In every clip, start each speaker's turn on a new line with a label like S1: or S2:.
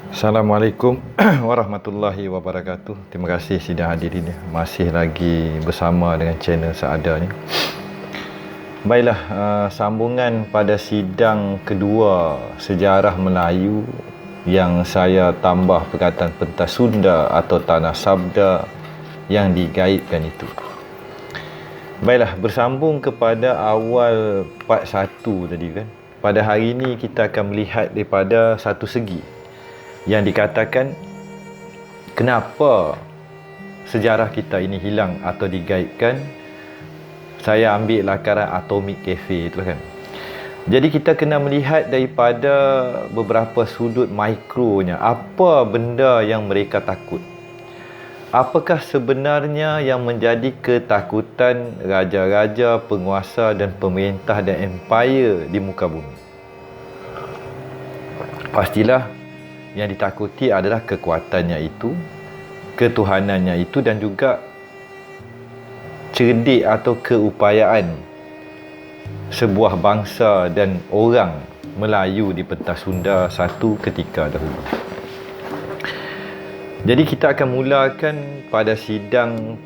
S1: Assalamualaikum warahmatullahi wabarakatuh. Terima kasih sudah hadir ini. Masih lagi bersama dengan channel Saada ni. Baiklah, sambungan pada sidang kedua sejarah Melayu yang saya tambah perkataan pentas Sunda atau tanah sabda yang digaibkan itu. Baiklah, bersambung kepada awal part 1 tadi kan. Pada hari ini kita akan melihat daripada satu segi yang dikatakan kenapa sejarah kita ini hilang atau digaibkan. Saya ambil lakaran Atomic Cafe itu kan. Jadi kita kena melihat daripada beberapa sudut mikronya, apa benda yang mereka takut. Apakah sebenarnya yang menjadi ketakutan raja-raja, penguasa dan pemerintah dan empire di muka bumi? Pastilah yang ditakuti adalah kekuatannya itu, ketuhanannya itu dan juga cerdik atau keupayaan sebuah bangsa dan orang Melayu di pentas Sunda satu ketika dahulu. Jadi kita akan mulakan pada sidang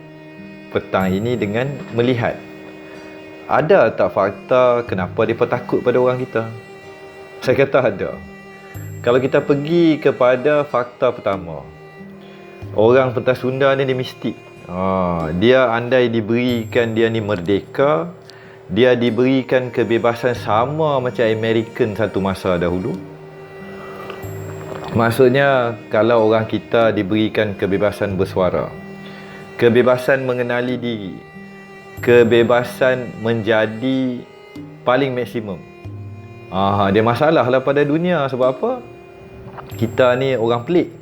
S1: petang ini dengan melihat ada tak fakta kenapa mereka takut pada orang kita. Saya kata ada. Kalau kita pergi kepada fakta pertama, orang pentas Sunda ni dia mistik. Dia andai diberikan dia ni merdeka, dia diberikan kebebasan sama macam American satu masa dahulu. Maksudnya kalau orang kita diberikan kebebasan bersuara, kebebasan mengenali diri, kebebasan menjadi paling maksimum. Dia masalah lah pada dunia. Sebab apa? Kita ni orang pelik.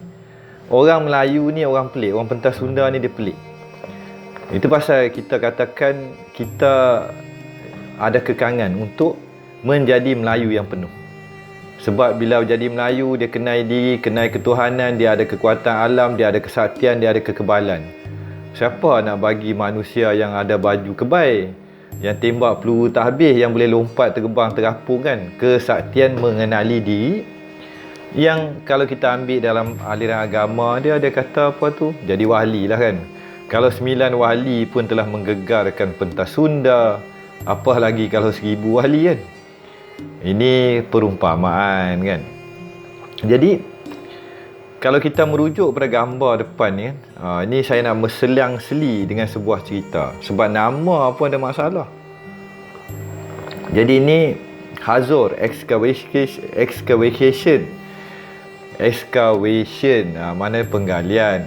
S1: Orang Melayu ni orang pelik. Orang pentas Sunda ni dia pelik. Itu pasal kita katakan kita ada kekangan untuk menjadi Melayu yang penuh. Sebab bila jadi Melayu, dia kenal diri, kenal ketuhanan, dia ada kekuatan alam, dia ada kesaktian, dia ada kekebalan. Siapa nak bagi manusia yang ada baju kebal, yang tembak peluru tak habis, yang boleh lompat terbang terapung kan? Kesaktian mengenali diri. Yang kalau kita ambil dalam aliran agama dia kata apa tu? Jadi wali lah kan. Kalau 9 wali pun telah menggegarkan pentas Sunda, apa lagi kalau 1000 wali kan? Ini perumpamaan kan. Jadi kalau kita merujuk pada gambar depan ni kan, ini saya nak berselang-seli dengan sebuah cerita. Sebab nama pun ada masalah. Jadi ini Hazor excavation, mana penggalian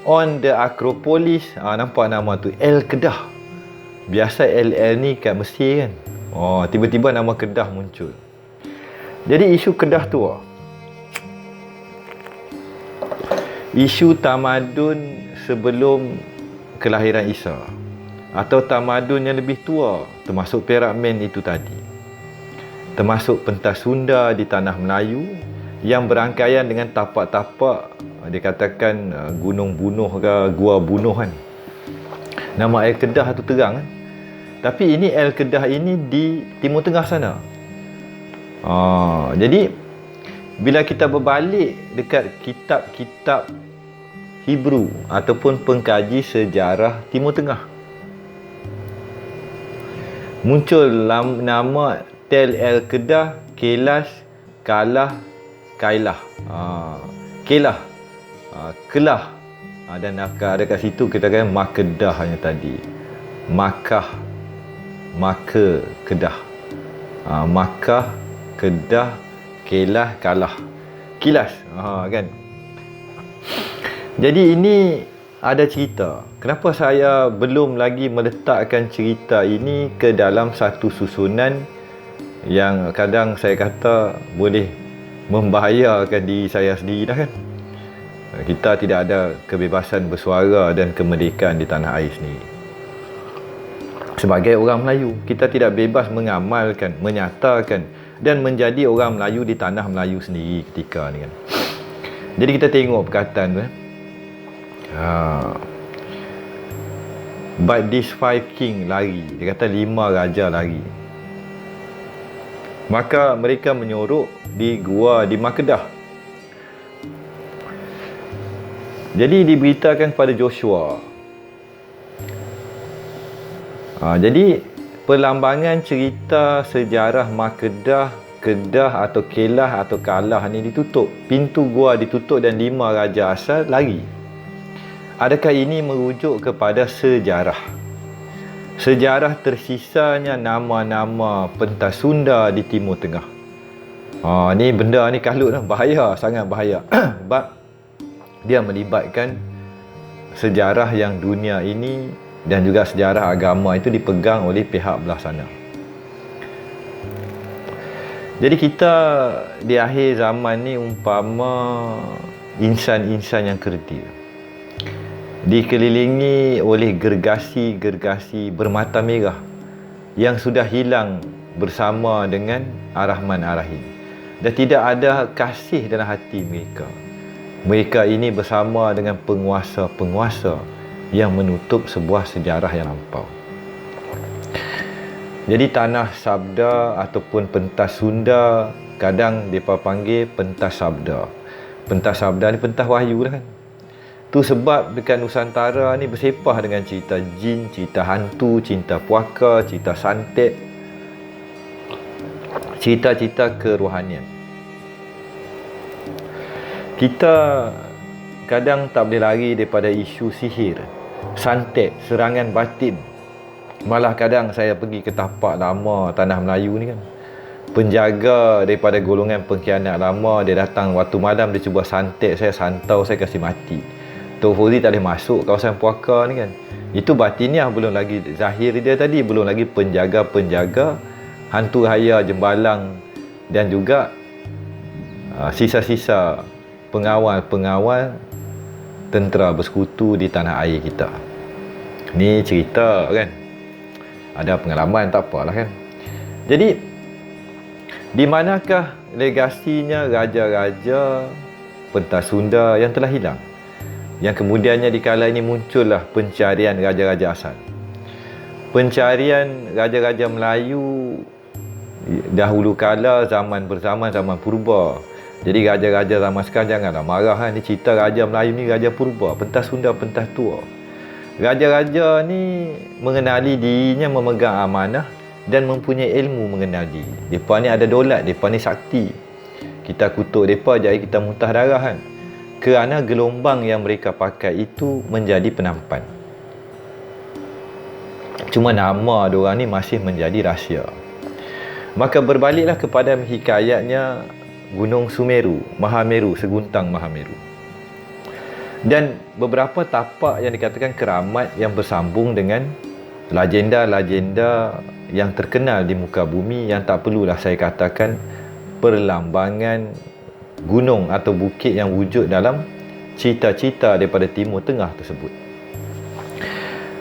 S1: on the Acropolis. Nampak nama tu El Kedah. Biasa LL ni kat Mesir kan. Tiba-tiba nama Kedah muncul. Jadi isu Kedah tu isu tamadun sebelum kelahiran Isa atau tamadun yang lebih tua, termasuk Perak Men itu tadi, termasuk pentas Sunda di tanah Melayu yang berangkaian dengan tapak-tapak, dikatakan gunung bunuh ke gua bunuh kan. Nama El Kedah tu terang kan. Tapi ini El Kedah ini di Timur Tengah sana. Jadi bila kita berbalik dekat kitab-kitab Hebrew ataupun pengkaji sejarah Timur Tengah, muncul nama Tel El Kedah, Kelas, Kalah, Kailah, Kelah, Kelah, dan ada kat situ kita kata Makedahnya tadi, Makkah, Maka, Kedah, Makkah, Kedah, Kelah, Kalah, Kilas, kan. Jadi ini ada cerita. Kenapa saya belum lagi meletakkan cerita ini ke dalam satu susunan yang kadang saya kata boleh membahayakan diri saya sendiri dah kan. Kita tidak ada kebebasan bersuara dan kemerdekaan di tanah air sendiri. Sebagai orang Melayu, kita tidak bebas mengamalkan, menyatakan dan menjadi orang Melayu di tanah Melayu sendiri ketika ni kan. Jadi kita tengok perkataan tu. But these 5 king lari. Dia kata 5 raja lari. Maka mereka menyorok di gua di Makedah. Jadi diberitakan kepada Joshua. Jadi perlambangan cerita sejarah Makedah, Kedah atau Kelah atau Kalah ni ditutup. Pintu gua ditutup dan 5 raja asal lari. Adakah ini merujuk kepada sejarah? Sejarah tersisanya nama-nama pentas Sunda di Timur Tengah. Ni benda ni kalut lah. Bahaya, sangat bahaya. Sebab dia melibatkan sejarah yang dunia ini dan juga sejarah agama itu dipegang oleh pihak belah sana. Jadi kita di akhir zaman ni umpama insan-insan yang kerdil, dikelilingi oleh gergasi-gergasi bermata merah yang sudah hilang bersama dengan Ar-Rahman Ar-Rahim. Dan tidak ada kasih dalam hati mereka. Mereka ini bersama dengan penguasa-penguasa yang menutup sebuah sejarah yang lampau. Jadi tanah sabda ataupun pentas Sunda, kadang mereka panggil pentas sabda. Pentas sabda ni pentas wahyu lah kan. Tu sebab dekat Nusantara ni bersepah dengan cerita jin, cerita hantu, cerita puaka, cerita santet, cerita-cerita kerohanian. Kita kadang tak boleh lari daripada isu sihir, santet, serangan batin. Malah kadang saya pergi ke tapak lama Tanah Melayu ni kan, penjaga daripada golongan pengkhianat lama, dia datang waktu malam, dia cuba santet saya, santau saya kasih mati. Tok Fauzi tak boleh masuk kawasan puaka ni kan. Itu batiniah, belum lagi zahir dia tadi, belum lagi penjaga-penjaga, hantu haya, jembalang dan juga sisa-sisa pengawal-pengawal tentera bersekutu di tanah air kita. Ni cerita kan, ada pengalaman, tak apalah kan. Jadi di manakah legasinya raja-raja pentas Sunda yang telah hilang, yang kemudiannya di kala ini muncullah pencarian raja-raja asal. Pencarian raja-raja Melayu dahulu kala, zaman berzaman, zaman purba. Jadi raja-raja zaman sekarang janganlah marah kan. Ni cerita raja Melayu ni raja purba, pentas Sunda, pentas tua. Raja-raja ni mengenali dirinya memegang amanah dan mempunyai ilmu mengenal diri. Mereka ni ada dolat, mereka ni sakti. Kita kutuk mereka, jadi kita muntah darah kan. Kerana gelombang yang mereka pakai itu menjadi penampan. Cuma nama diorang ni masih menjadi rahsia. Maka berbaliklah kepada hikayatnya Gunung Sumeru, Mahameru, seguntang Mahameru. Dan beberapa tapak yang dikatakan keramat yang bersambung dengan legenda-legenda yang terkenal di muka bumi, yang tak perlulah saya katakan perlambangan gunung atau bukit yang wujud dalam cerita-cerita daripada Timur Tengah tersebut.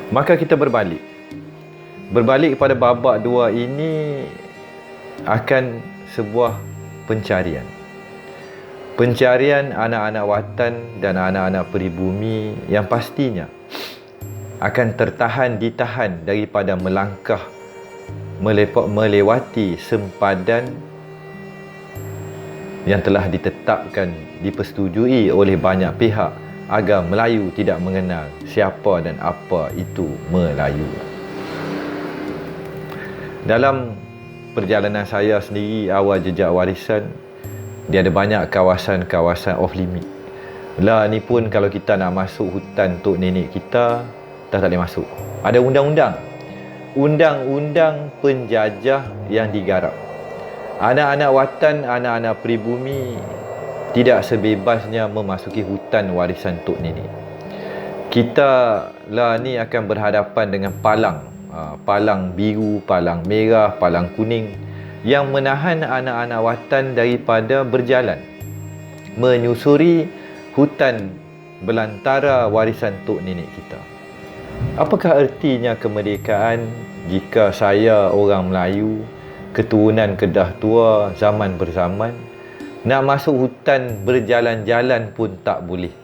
S1: Maka kita berbalik kepada babak 2 ini akan sebuah pencarian anak-anak watan dan anak-anak peribumi yang pastinya akan ditahan daripada melangkah melewati sempadan yang telah ditetapkan, dipersetujui oleh banyak pihak agar Melayu tidak mengenal siapa dan apa itu Melayu. Dalam perjalanan saya sendiri, awal jejak warisan, dia ada banyak kawasan-kawasan off limit. Lah ni pun kalau kita nak masuk hutan tok nenek kita, tak boleh masuk. Ada undang-undang penjajah yang digarap. Anak-anak watan, anak-anak pribumi tidak sebebasnya memasuki hutan warisan tok nenek. Kita lah ni akan berhadapan dengan palang biru, palang merah, palang kuning yang menahan anak-anak watan daripada berjalan menyusuri hutan belantara warisan tok nenek kita. Apakah ertinya kemerdekaan jika saya orang Melayu, keturunan Kedah tua, zaman berzaman, nak masuk hutan berjalan-jalan pun tak boleh?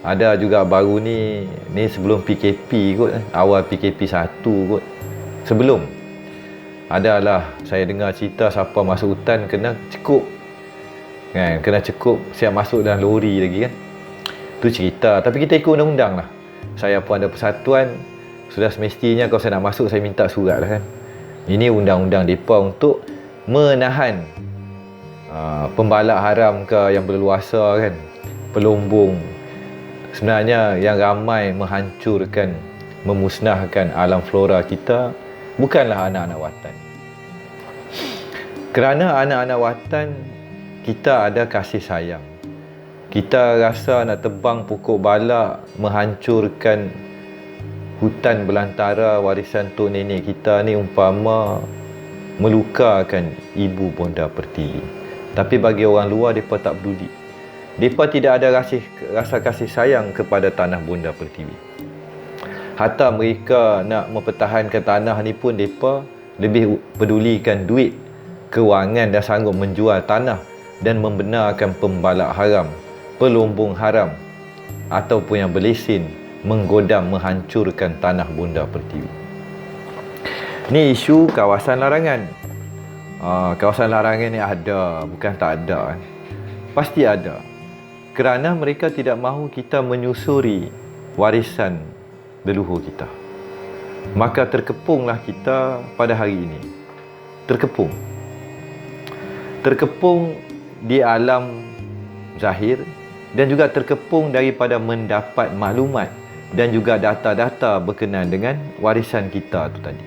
S1: Ada juga baru ni sebelum PKP kot, awal PKP 1 kot. Sebelum adalah saya dengar cerita siapa masuk hutan kena cekup kan, kena cekup siap masuk dalam lori lagi kan. Tu cerita. Tapi kita ikut undang-undang lah. Saya pun ada persatuan, sudah semestinya kalau saya nak masuk, saya minta surat lah kan. Ini undang-undang mereka untuk menahan pembalak haram ke yang berluasa kan, pelombong. Sebenarnya yang ramai menghancurkan, memusnahkan alam flora kita bukanlah anak-anak watan. Kerana anak-anak watan, kita ada kasih sayang. Kita rasa nak tebang pokok balak, menghancurkan hutan belantara warisan tok nenek kita ni umpama melukakan ibu bonda pertiwi. Tapi bagi orang luar, mereka tak peduli. Mereka tidak ada rasa kasih sayang kepada tanah bonda pertiwi. Hatta mereka nak mempertahankan tanah ni pun, mereka lebih pedulikan duit, kewangan dan sanggup menjual tanah dan membenarkan pembalak haram, pelombong haram ataupun yang berlesen menggodam, menghancurkan tanah bonda pertiwi. Ni isu kawasan larangan. Kawasan larangan ni ada, bukan tak ada. Pasti ada. Kerana mereka tidak mahu kita menyusuri warisan leluhur kita. Maka terkepunglah kita pada hari ini. Terkepung di alam zahir dan juga terkepung daripada mendapat maklumat dan juga data-data berkenaan dengan warisan kita tu tadi.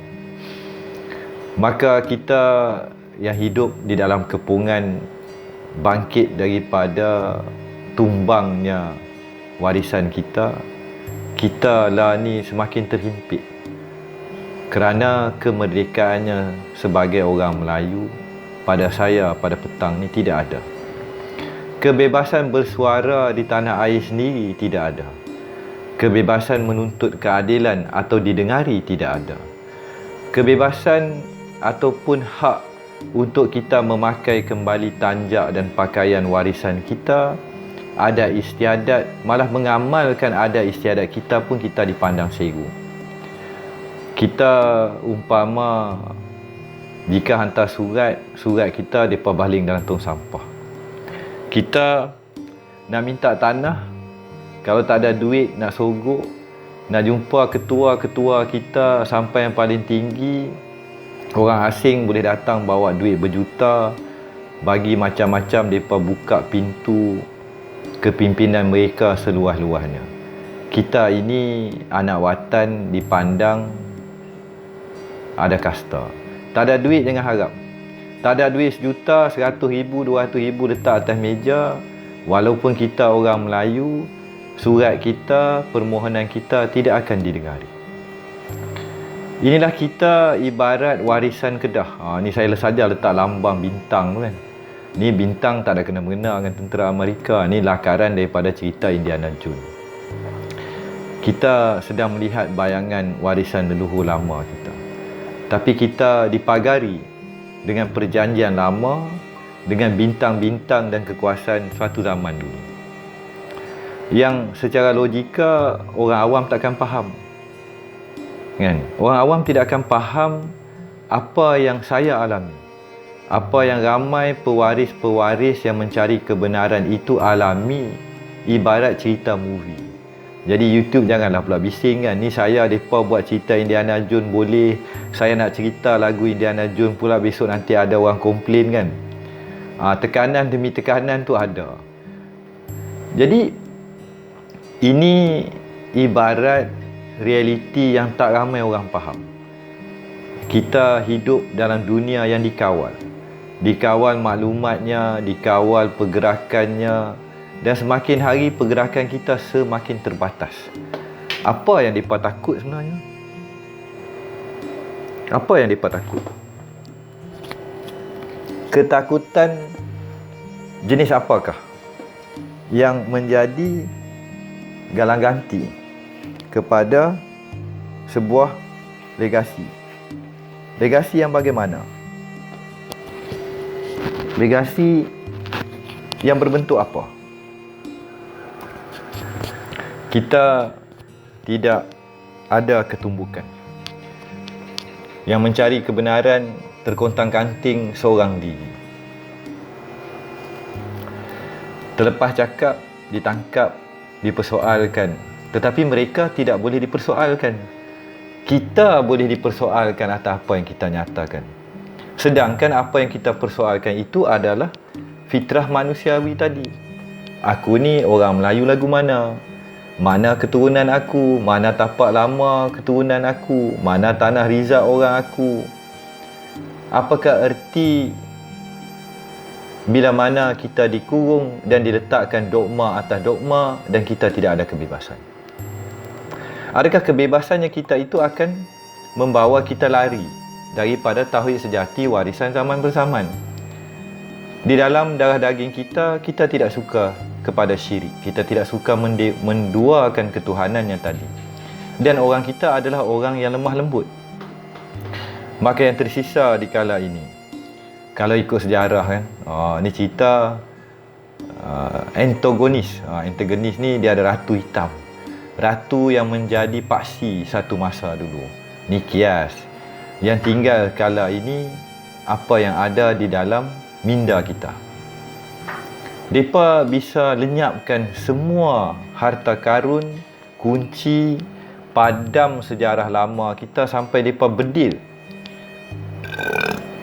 S1: Maka kita yang hidup di dalam kepungan bangkit daripada tumbangnya warisan kita, kita lah ni semakin terhimpit. Kerana kemerdekaannya sebagai orang Melayu, pada saya pada petang ni tidak ada. Kebebasan bersuara di tanah air sendiri tidak ada. Kebebasan menuntut keadilan atau didengari tidak ada. Kebebasan ataupun hak untuk kita memakai kembali tanjak dan pakaian warisan kita, adat istiadat, malah mengamalkan adat istiadat kita pun kita dipandang seru. Kita umpama jika hantar surat kita mereka baling dalam tong sampah. Kita nak minta tanah, kalau tak ada duit nak sogok, nak jumpa ketua-ketua kita sampai yang paling tinggi, orang asing boleh datang bawa duit berjuta, bagi macam-macam, mereka buka pintu kepimpinan mereka seluas-luasnya. Kita ini anak watan dipandang ada kasta. Tak ada duit jangan harap. Tak ada duit 1 juta, 100 ribu, 200 ribu letak atas meja, walaupun kita orang Melayu, surat kita, permohonan kita tidak akan didengari. Inilah kita ibarat warisan Kedah. Ni saya saja letak lambang bintang tu kan. Ni bintang tak ada kena-mengena dengan tentera Amerika. Ni lakaran daripada cerita Indiana Jones. Kita sedang melihat bayangan warisan leluhur lama kita. Tapi kita dipagari dengan perjanjian lama, dengan bintang-bintang dan kekuasaan suatu zaman dulu, yang secara logika orang awam takkan faham kan? Orang awam tidak akan faham apa yang saya alami, apa yang ramai pewaris-pewaris yang mencari kebenaran itu alami, ibarat cerita movie. Jadi YouTube janganlah pula bising kan. Ni saya, mereka buat cerita Indiana Jones boleh, saya nak cerita lagu Indiana Jones pula besok nanti ada orang komplain kan. Tekanan demi tekanan tu ada. Jadi ini ibarat realiti yang tak ramai orang faham. Kita hidup dalam dunia yang dikawal. Dikawal maklumatnya, dikawal pergerakannya, dan semakin hari pergerakan kita semakin terbatas. Apa yang mereka takut sebenarnya? Apa yang mereka takut? Ketakutan jenis apakah yang menjadi galang ganti kepada sebuah legasi? Legasi yang bagaimana? Legasi yang berbentuk apa? Kita tidak ada ketumbukan. Yang mencari kebenaran terkontang-kanting seorang diri. Terlepas cakap, ditangkap, dipersoalkan, tetapi mereka tidak boleh dipersoalkan. Kita boleh dipersoalkan atas apa yang kita nyatakan. Sedangkan apa yang kita persoalkan itu adalah fitrah manusiawi tadi. Aku ni orang Melayu lagu mana? Mana keturunan aku? Mana tapak lama keturunan aku? Mana tanah rizal orang aku? Apakah erti bila mana kita dikurung dan diletakkan dogma atas dogma dan kita tidak ada kebebasan? Adakah kebebasannya kita itu akan membawa kita lari daripada tauhid sejati warisan zaman bersaman? Di dalam darah daging kita, kita tidak suka kepada syirik. Kita tidak suka menduakan ketuhanan yang tadi. Dan orang kita adalah orang yang lemah lembut. Maka yang tersisa di kala ini, kalau ikut sejarah kan, ni cerita antagonis. Antagonis ni dia ada ratu hitam. Ratu yang menjadi paksi satu masa dulu. Ni kias. Yang tinggal kala ini, apa yang ada di dalam minda kita. Mereka bisa lenyapkan semua harta karun, kunci, padam sejarah lama kita sampai mereka bedil.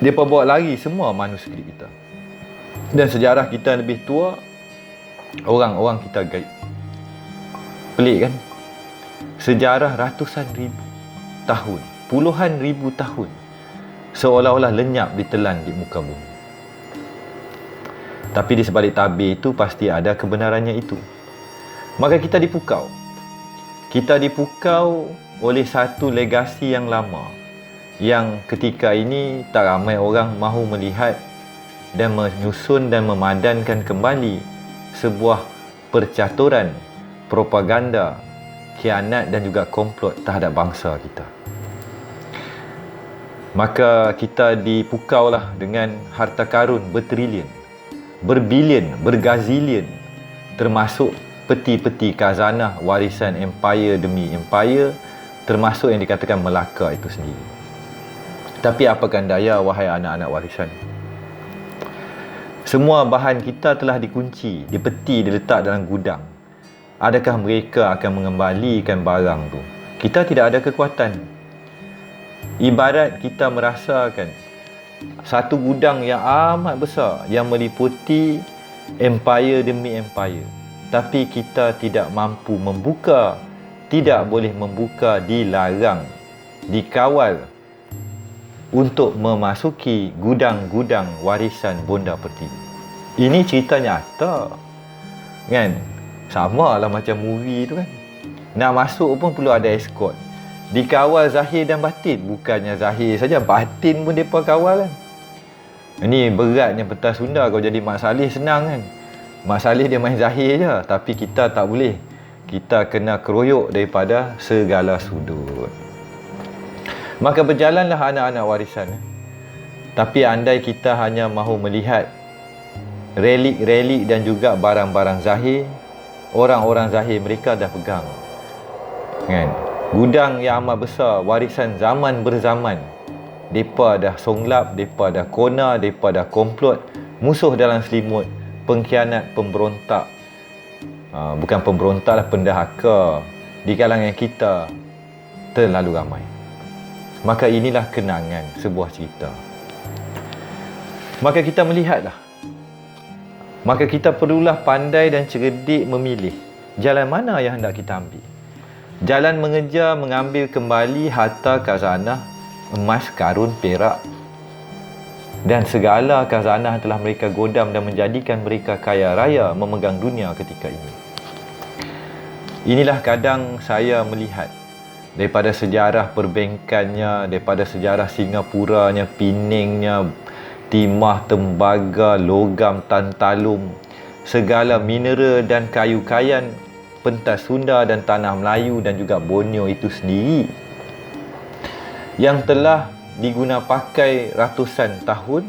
S1: Mereka bawa lari semua manuskrip kita. Dan sejarah kita lebih tua, orang-orang kita gaib. Pelik kan? Sejarah ratusan ribu tahun, puluhan ribu tahun, seolah-olah lenyap ditelan di muka bumi. Tapi di sebalik tabir itu pasti ada kebenarannya itu. Maka kita dipukau. Kita dipukau oleh satu legasi yang lama, yang ketika ini tak ramai orang mahu melihat dan menyusun dan memadankan kembali sebuah percaturan, propaganda, khianat dan juga komplot terhadap bangsa kita. Maka kita dipukaulah dengan harta karun bertrilion, berbilion, bergazilion, termasuk peti-peti khazanah warisan empire demi empire, termasuk yang dikatakan Melaka itu sendiri. Tapi apakan daya, wahai anak-anak warisan, semua bahan kita telah dikunci, dipeti, diletak dalam gudang. Adakah mereka akan mengembalikan barang tu? Kita tidak ada kekuatan. Ibarat kita merasakan satu gudang yang amat besar yang meliputi empire demi empire, tapi kita tidak mampu membuka, tidak boleh membuka, dilarang, dikawal untuk memasuki gudang-gudang warisan Bonda Pertiwi. Ini cerita nyata kan? Sama lah macam movie tu kan. Nak masuk pun perlu ada escort. Dikawal zahir dan batin. Bukannya zahir saja, batin pun mereka kawal kan. Ini beratnya pentas Sunda. Kalau jadi Mak Saleh senang kan. Mak Saleh dia main zahir je. Tapi kita tak boleh. Kita kena keroyok daripada segala sudut. Maka berjalanlah anak-anak warisan. Tapi andai kita hanya mahu melihat relik-relik dan juga barang-barang zahir, orang-orang zahir mereka dah pegang kan? Gudang yang amat besar, warisan zaman berzaman. Mereka dah songlap, mereka dah kona, mereka dah komplot. Musuh dalam selimut, pengkhianat, pemberontak. Bukan pemberontak lah, pendahaka di kalangan kita terlalu ramai. Maka inilah kenangan sebuah cerita. Maka kita melihatlah. Maka kita perlulah pandai dan cerdik memilih jalan mana yang hendak kita ambil. Jalan mengejar mengambil kembali harta khazanah, emas, karun, perak dan segala khazanah telah mereka godam dan menjadikan mereka kaya raya memegang dunia ketika ini. Inilah kadang saya melihat daripada sejarah perbankannya, daripada sejarah Singapuranya, Peningnya, timah, tembaga, logam, tantalum, segala mineral dan kayu kayan pentas Sunda dan tanah Melayu dan juga Borneo itu sendiri yang telah diguna pakai ratusan tahun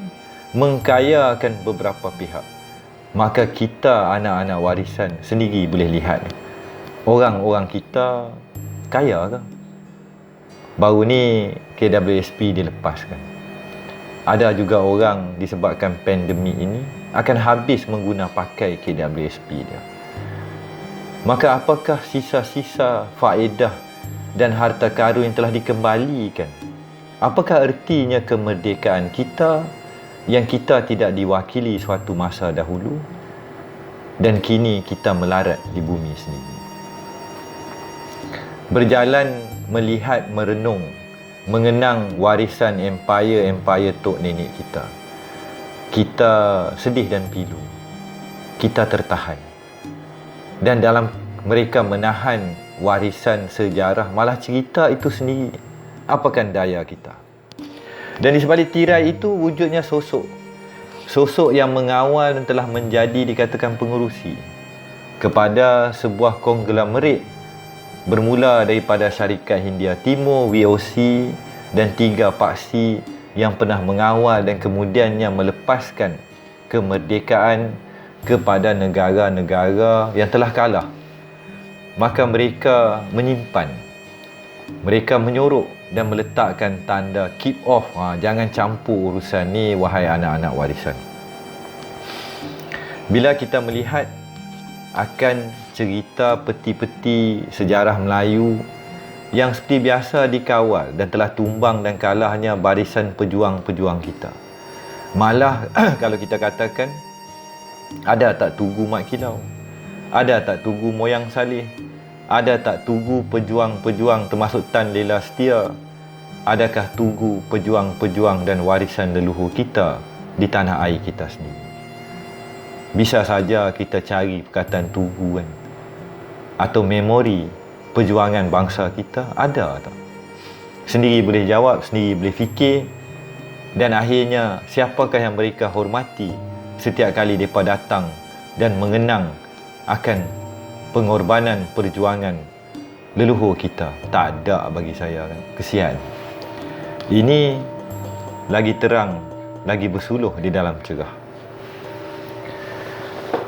S1: mengkayakan beberapa pihak. Maka kita anak-anak warisan sendiri boleh lihat orang-orang kita kaya ke? Baru ni KWSP dilepaskan. Ada juga orang disebabkan pandemik ini akan habis mengguna pakai KWSP dia. Maka apakah sisa-sisa faedah dan harta karun yang telah dikembalikan? Apakah ertinya kemerdekaan kita yang kita tidak diwakili suatu masa dahulu dan kini kita melarat di bumi sendiri? Berjalan, melihat, merenung, mengenang warisan empire tok nenek kita. Kita sedih dan pilu. Kita tertahan. Dan dalam mereka menahan warisan sejarah, malah cerita itu sendiri, apakan daya kita. Dan di sebalik tirai itu wujudnya sosok. Sosok yang mengawal dan telah menjadi dikatakan pengurusi kepada sebuah konglomerat bermula daripada Syarikat Hindia Timur, VOC dan 3 paksi yang pernah mengawal dan kemudiannya melepaskan kemerdekaan kepada negara-negara yang telah kalah. Maka mereka menyimpan, mereka menyorok dan meletakkan tanda keep off, jangan campur urusan ni wahai anak-anak warisan. Bila kita melihat akan cerita peti-peti sejarah Melayu yang seperti biasa dikawal dan telah tumbang dan kalahnya barisan pejuang-pejuang kita. Malah kalau kita katakan, ada tak tugu Mat Kilau? Ada tak tugu Moyang Saleh? Ada tak tugu pejuang-pejuang termasuk Tan Lela Setia? Adakah tugu pejuang-pejuang dan warisan leluhur kita di tanah air kita sendiri? Bisa saja kita cari perkataan tugu kan, atau memori perjuangan bangsa kita, ada tak? Sendiri boleh jawab, sendiri boleh fikir. Dan akhirnya siapakah yang mereka hormati setiap kali mereka datang dan mengenang akan pengorbanan perjuangan leluhur kita? Tak ada bagi saya kan. Kesian. Ini lagi terang, lagi bersuluh di dalam cerah.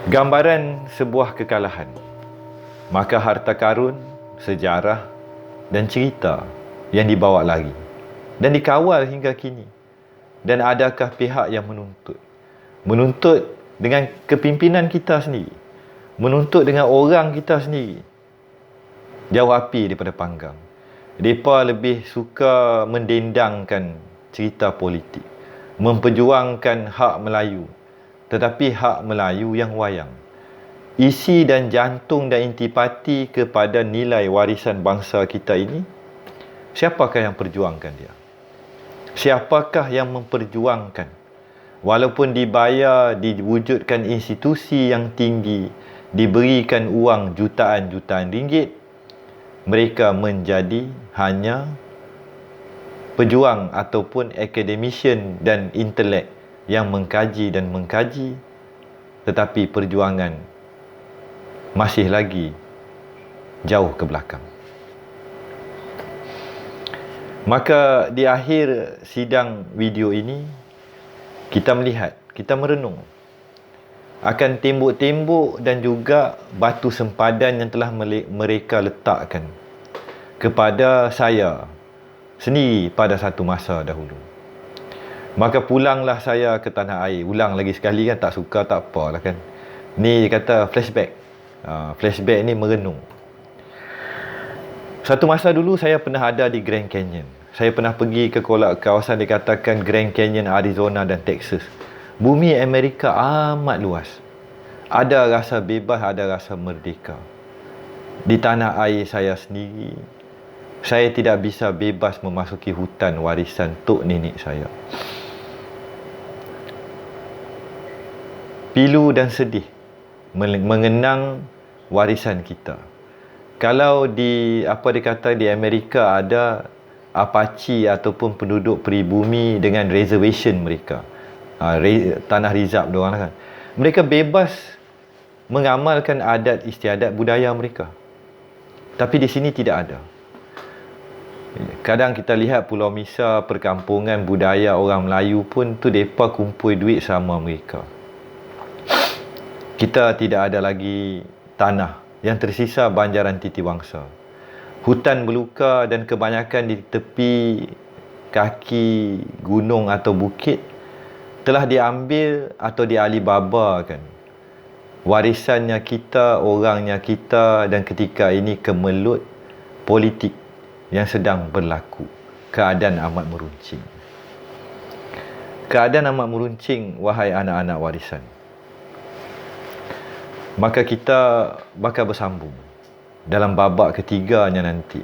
S1: Gambaran sebuah kekalahan. Maka harta karun, sejarah dan cerita yang dibawa lagi dan dikawal hingga kini. Dan adakah pihak yang menuntut? Menuntut dengan kepimpinan kita sendiri. Menuntut dengan orang kita sendiri. Jauh api daripada panggang. Mereka lebih suka mendendangkan cerita politik, memperjuangkan hak Melayu. Tetapi hak Melayu yang wayang, isi dan jantung dan intipati kepada nilai warisan bangsa kita ini, siapakah yang perjuangkan dia? Siapakah yang memperjuangkan? Walaupun dibayar, diwujudkan institusi yang tinggi, diberikan uang jutaan-jutaan ringgit, mereka menjadi hanya pejuang ataupun academician dan intelek yang mengkaji dan mengkaji, tetapi perjuangan masih lagi jauh ke belakang. Maka di akhir sidang video ini, kita melihat, kita merenung akan tembok-tembok dan juga batu sempadan yang telah mereka letakkan kepada saya sendiri pada satu masa dahulu. Maka pulanglah saya ke tanah air. Ulang lagi sekali kan, tak suka tak apalah kan. Ni kata flashback. Flashback ni merenung. Satu masa dulu saya pernah ada di Grand Canyon. Saya pernah pergi ke kawasan dikatakan Grand Canyon, Arizona dan Texas. Bumi Amerika amat luas. Ada rasa bebas, ada rasa merdeka. Di tanah air saya sendiri, saya tidak bisa bebas memasuki hutan warisan tok nenek saya. Pilu dan sedih mengenang warisan kita. Kalau di di Amerika ada Apache ataupun penduduk peribumi dengan reservation mereka, tanah rizab diorang kan, mereka bebas mengamalkan adat istiadat budaya mereka. Tapi di sini tidak ada. Kadang kita lihat Pulau Misa, perkampungan budaya orang Melayu pun tu mereka kumpul duit sama mereka. Kita tidak ada lagi tanah, yang tersisa banjaran titi wangsa. Hutan belukar dan kebanyakan di tepi kaki gunung atau bukit telah diambil atau dialibabakan warisannya kita, orangnya kita, dan ketika ini kemelut politik yang sedang berlaku. Keadaan amat meruncing. Keadaan amat meruncing, wahai anak-anak warisan. Maka kita bakal bersambung dalam babak ketiganya nanti.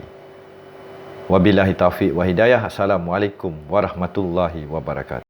S1: Wabillahi taufiq wa hidayah. Assalamualaikum warahmatullahi wabarakatuh.